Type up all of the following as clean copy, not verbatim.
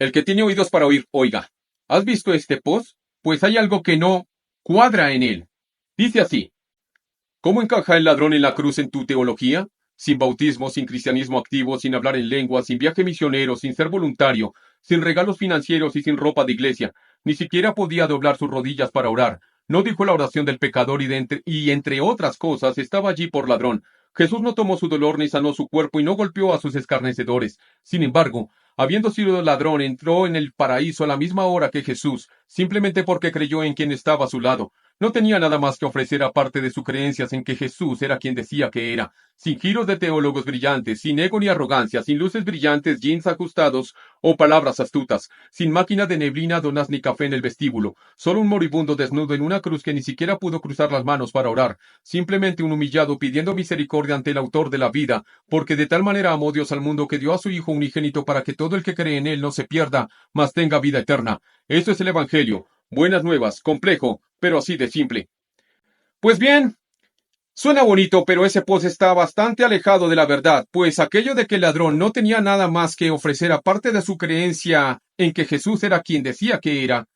El que tiene oídos para oír, oiga. ¿Has visto este post? Pues hay algo que no cuadra en él. Dice así: ¿cómo encaja el ladrón en la cruz en tu teología? Sin bautismo, sin cristianismo activo, sin hablar en lengua, sin viaje misionero, sin ser voluntario, sin regalos financieros y sin ropa de iglesia. Ni siquiera podía doblar sus rodillas para orar. No dijo la oración del pecador y entre otras cosas estaba allí por ladrón. Jesús no tomó su dolor ni sanó su cuerpo y no golpeó a sus escarnecedores. Sin embargo, habiendo sido ladrón, entró en el paraíso a la misma hora que Jesús, simplemente porque creyó en quien estaba a su lado. No tenía nada más que ofrecer aparte de sus creencias en que Jesús era quien decía que era, sin giros de teólogos brillantes, sin ego ni arrogancia, sin luces brillantes, jeans ajustados o palabras astutas, sin máquina de neblina, donas ni café en el vestíbulo, solo un moribundo desnudo en una cruz que ni siquiera pudo cruzar las manos para orar, simplemente un humillado pidiendo misericordia ante el autor de la vida, porque de tal manera amó Dios al mundo que dio a su Hijo unigénito para que todo el que cree en él no se pierda, mas tenga vida eterna. Esto es el Evangelio. Buenas nuevas, complejo, pero así de simple. Pues bien, suena bonito, pero ese post está bastante alejado de la verdad, pues aquello de que el ladrón no tenía nada más que ofrecer aparte de su creencia en que Jesús era quien decía que era,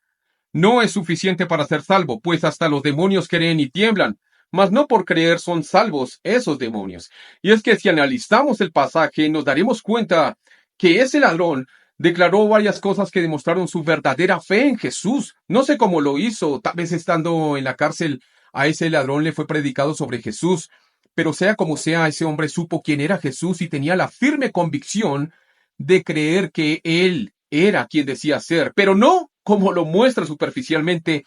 no es suficiente para ser salvo, pues hasta los demonios creen y tiemblan, mas no por creer son salvos esos demonios. Y es que si analizamos el pasaje, nos daremos cuenta que ese ladrón declaró varias cosas que demostraron su verdadera fe en Jesús. No sé cómo lo hizo, tal vez estando en la cárcel a ese ladrón le fue predicado sobre Jesús, pero sea como sea, ese hombre supo quién era Jesús y tenía la firme convicción de creer que él era quien decía ser, pero no como lo muestra superficialmente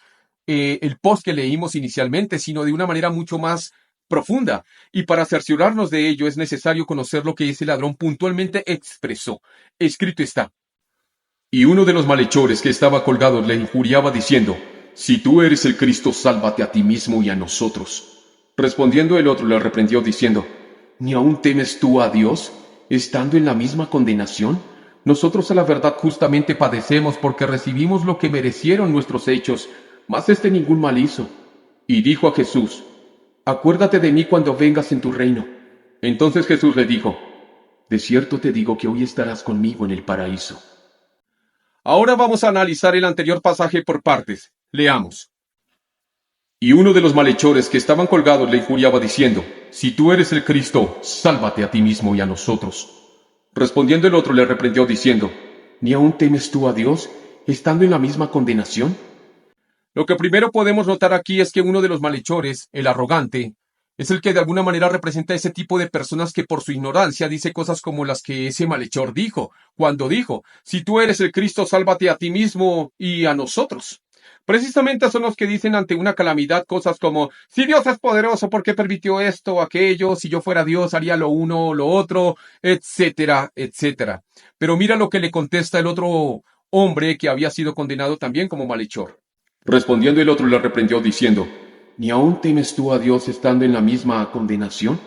el post que leímos inicialmente, sino de una manera mucho más profunda. Y para cerciorarnos de ello es necesario conocer lo que ese ladrón puntualmente expresó. Escrito está: y uno de los malhechores que estaba colgado le injuriaba diciendo: si tú eres el Cristo, sálvate a ti mismo y a nosotros. Respondiendo el otro le reprendió diciendo: ¿ni aún temes tú a Dios, estando en la misma condenación? Nosotros a la verdad justamente padecemos porque recibimos lo que merecieron nuestros hechos, mas este ningún mal hizo. Y dijo a Jesús: acuérdate de mí cuando vengas en tu reino. Entonces Jesús le dijo: de cierto te digo que hoy estarás conmigo en el paraíso. Ahora vamos a analizar el anterior pasaje por partes. Leamos. Y uno de los malhechores que estaban colgados le injuriaba diciendo: si tú eres el Cristo, sálvate a ti mismo y a nosotros. Respondiendo el otro le reprendió diciendo: ¿ni aún temes tú a Dios, estando en la misma condenación? Lo que primero podemos notar aquí es que uno de los malhechores, el arrogante, es el que de alguna manera representa ese tipo de personas que por su ignorancia dice cosas como las que ese malhechor dijo, cuando dijo: si tú eres el Cristo, sálvate a ti mismo y a nosotros. Precisamente son los que dicen ante una calamidad cosas como: si Dios es poderoso, ¿por qué permitió esto o aquello? Si yo fuera Dios, haría lo uno o lo otro, etcétera, etcétera. Pero mira lo que le contesta el otro hombre que había sido condenado también como malhechor. Respondiendo el otro le reprendió diciendo: ¿ni aún temes tú a Dios estando en la misma condenación?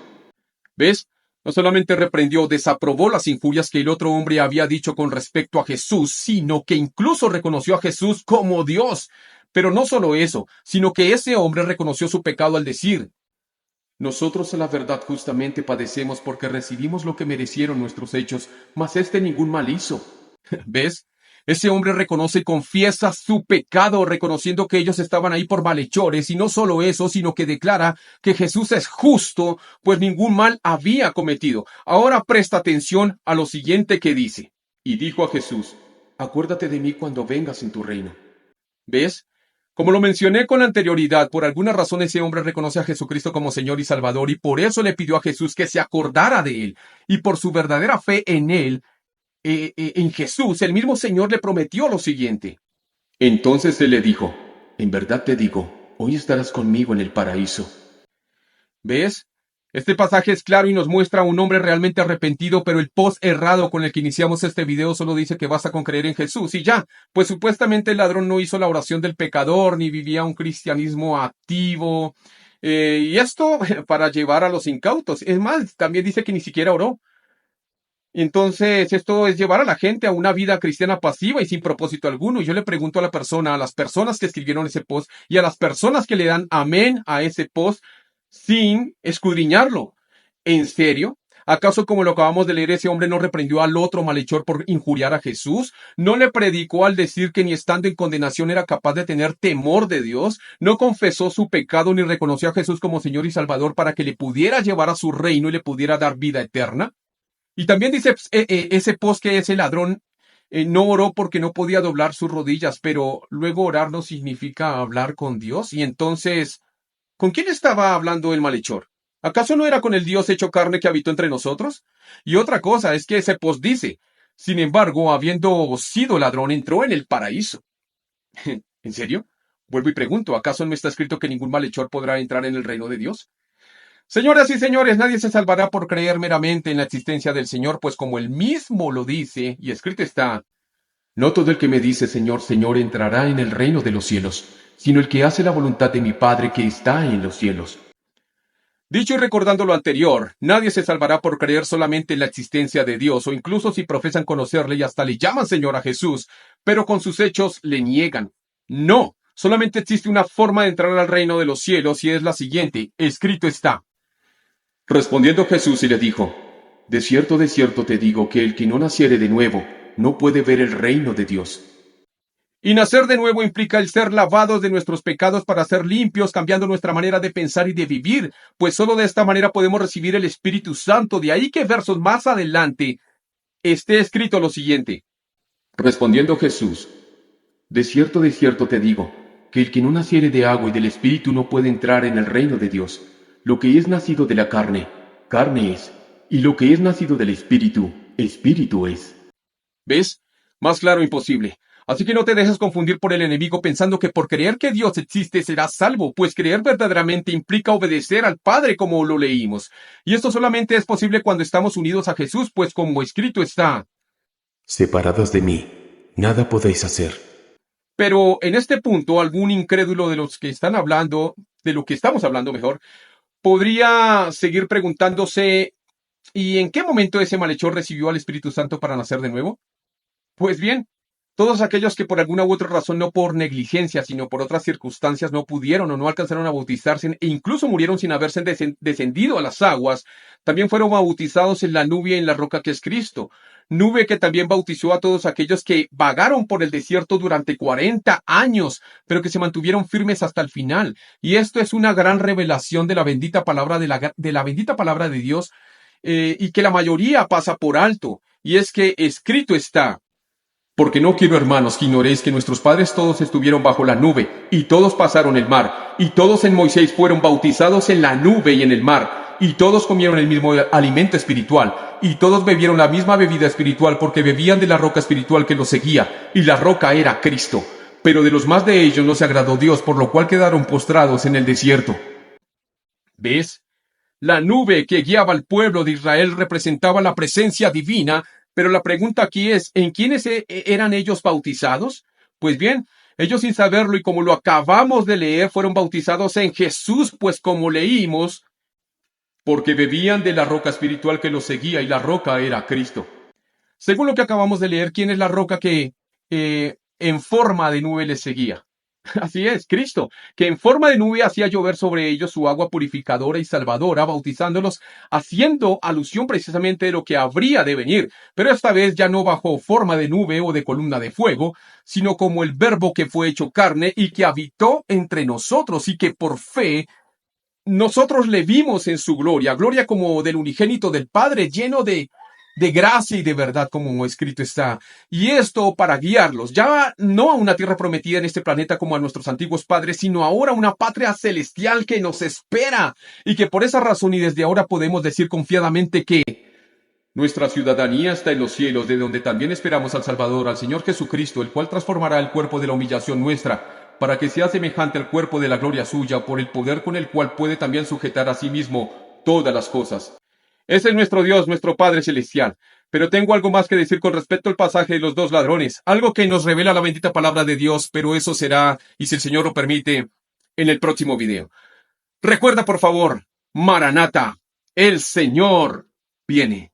¿Ves? No solamente reprendió, desaprobó las injurias que el otro hombre había dicho con respecto a Jesús, sino que incluso reconoció a Jesús como Dios. Pero no solo eso, sino que ese hombre reconoció su pecado al decir: nosotros a la verdad justamente padecemos porque recibimos lo que merecieron nuestros hechos, mas este ningún mal hizo. ¿Ves? Ese hombre reconoce y confiesa su pecado, reconociendo que ellos estaban ahí por malhechores, y no solo eso, sino que declara que Jesús es justo, pues ningún mal había cometido. Ahora presta atención a lo siguiente que dice. Y dijo a Jesús: acuérdate de mí cuando vengas en tu reino. ¿Ves? Como lo mencioné con anterioridad, por alguna razón ese hombre reconoce a Jesucristo como Señor y Salvador, y por eso le pidió a Jesús que se acordara de él, y por su verdadera fe en él, en Jesús, el mismo Señor le prometió lo siguiente. Entonces él le dijo: en verdad te digo, hoy estarás conmigo en el paraíso. ¿Ves? Este pasaje es claro y nos muestra a un hombre realmente arrepentido, pero el post errado con el que iniciamos este video solo dice que basta con creer en Jesús y ya, pues supuestamente el ladrón no hizo la oración del pecador ni vivía un cristianismo activo, y esto para llevar a los incautos. Es más, también dice que ni siquiera oró. Entonces, esto es llevar a la gente a una vida cristiana pasiva y sin propósito alguno. Y yo le pregunto a las personas que escribieron ese post y a las personas que le dan amén a ese post sin escudriñarlo. ¿En serio? ¿Acaso, como lo acabamos de leer, ese hombre no reprendió al otro malhechor por injuriar a Jesús? ¿No le predicó al decir que ni estando en condenación era capaz de tener temor de Dios? ¿No confesó su pecado ni reconoció a Jesús como Señor y Salvador para que le pudiera llevar a su reino y le pudiera dar vida eterna? Y también dice ese post que ese ladrón no oró porque no podía doblar sus rodillas, pero luego orar no significa hablar con Dios. Y entonces, ¿con quién estaba hablando el malhechor? ¿Acaso no era con el Dios hecho carne que habitó entre nosotros? Y otra cosa es que ese post dice, sin embargo, habiendo sido ladrón, entró en el paraíso. ¿En serio? Vuelvo y pregunto, ¿acaso no está escrito que ningún malhechor podrá entrar en el reino de Dios? Señoras y señores, nadie se salvará por creer meramente en la existencia del Señor, pues como él mismo lo dice, y escrito está, no todo el que me dice Señor, Señor entrará en el reino de los cielos, sino el que hace la voluntad de mi Padre que está en los cielos. Dicho y recordando lo anterior, nadie se salvará por creer solamente en la existencia de Dios, o incluso si profesan conocerle y hasta le llaman Señor a Jesús, pero con sus hechos le niegan. No, solamente existe una forma de entrar al reino de los cielos y es la siguiente, escrito está. Respondiendo Jesús y le dijo, de cierto te digo que el que no naciere de nuevo, no puede ver el reino de Dios. Y nacer de nuevo implica el ser lavados de nuestros pecados para ser limpios, cambiando nuestra manera de pensar y de vivir, pues solo de esta manera podemos recibir el Espíritu Santo. De ahí que versos más adelante esté escrito lo siguiente. Respondiendo Jesús, de cierto te digo, que el que no naciere de agua y del Espíritu no puede entrar en el reino de Dios. Lo que es nacido de la carne, carne es, y lo que es nacido del Espíritu, Espíritu es. ¿Ves? Más claro imposible. Así que no te dejes confundir por el enemigo pensando que por creer que Dios existe serás salvo, pues creer verdaderamente implica obedecer al Padre como lo leímos. Y esto solamente es posible cuando estamos unidos a Jesús, pues como escrito está. Separados de mí, nada podéis hacer. Pero en este punto, algún incrédulo de los que están hablando, de lo que estamos hablando mejor, podría seguir preguntándose, ¿y en qué momento ese malhechor recibió al Espíritu Santo para nacer de nuevo? Pues bien, todos aquellos que por alguna u otra razón, no por negligencia, sino por otras circunstancias, no pudieron o no alcanzaron a bautizarse e incluso murieron sin haberse descendido a las aguas, también fueron bautizados en la nube y en la roca que es Cristo. Nube que también bautizó a todos aquellos que vagaron por el desierto durante 40 años, pero que se mantuvieron firmes hasta el final. Y esto es una gran revelación de la bendita palabra de la bendita palabra de Dios, y que la mayoría pasa por alto. Y es que escrito está. Porque no quiero, hermanos, que ignoréis que nuestros padres todos estuvieron bajo la nube, y todos pasaron el mar, y todos en Moisés fueron bautizados en la nube y en el mar, y todos comieron el mismo alimento espiritual, y todos bebieron la misma bebida espiritual, porque bebían de la roca espiritual que los seguía, y la roca era Cristo. Pero de los más de ellos no se agradó Dios, por lo cual quedaron postrados en el desierto. ¿Ves? La nube que guiaba al pueblo de Israel representaba la presencia divina, pero la pregunta aquí es, ¿en quiénes eran ellos bautizados? Pues bien, ellos sin saberlo y como lo acabamos de leer, fueron bautizados en Jesús, pues como leímos, porque bebían de la roca espiritual que los seguía y la roca era Cristo. Según lo que acabamos de leer, ¿quién es la roca que en forma de nube les seguía? Así es, Cristo, que en forma de nube hacía llover sobre ellos su agua purificadora y salvadora, bautizándolos, haciendo alusión precisamente de lo que habría de venir, pero esta vez ya no bajo forma de nube o de columna de fuego, sino como el Verbo que fue hecho carne y que habitó entre nosotros y que por fe nosotros le vimos en su gloria, gloria como del unigénito del Padre, lleno de gracia y de verdad, como escrito está. Y esto para guiarlos, ya no a una tierra prometida en este planeta como a nuestros antiguos padres, sino ahora a una patria celestial que nos espera, y que por esa razón y desde ahora podemos decir confiadamente que nuestra ciudadanía está en los cielos, de donde también esperamos al Salvador, al Señor Jesucristo, el cual transformará el cuerpo de la humillación nuestra, para que sea semejante al cuerpo de la gloria suya, por el poder con el cual puede también sujetar a sí mismo todas las cosas. Ese es nuestro Dios, nuestro Padre Celestial. Pero tengo algo más que decir con respecto al pasaje de los dos ladrones, algo que nos revela la bendita palabra de Dios, pero eso será, y si el Señor lo permite, en el próximo video. Recuerda, por favor, Maranata, el Señor viene.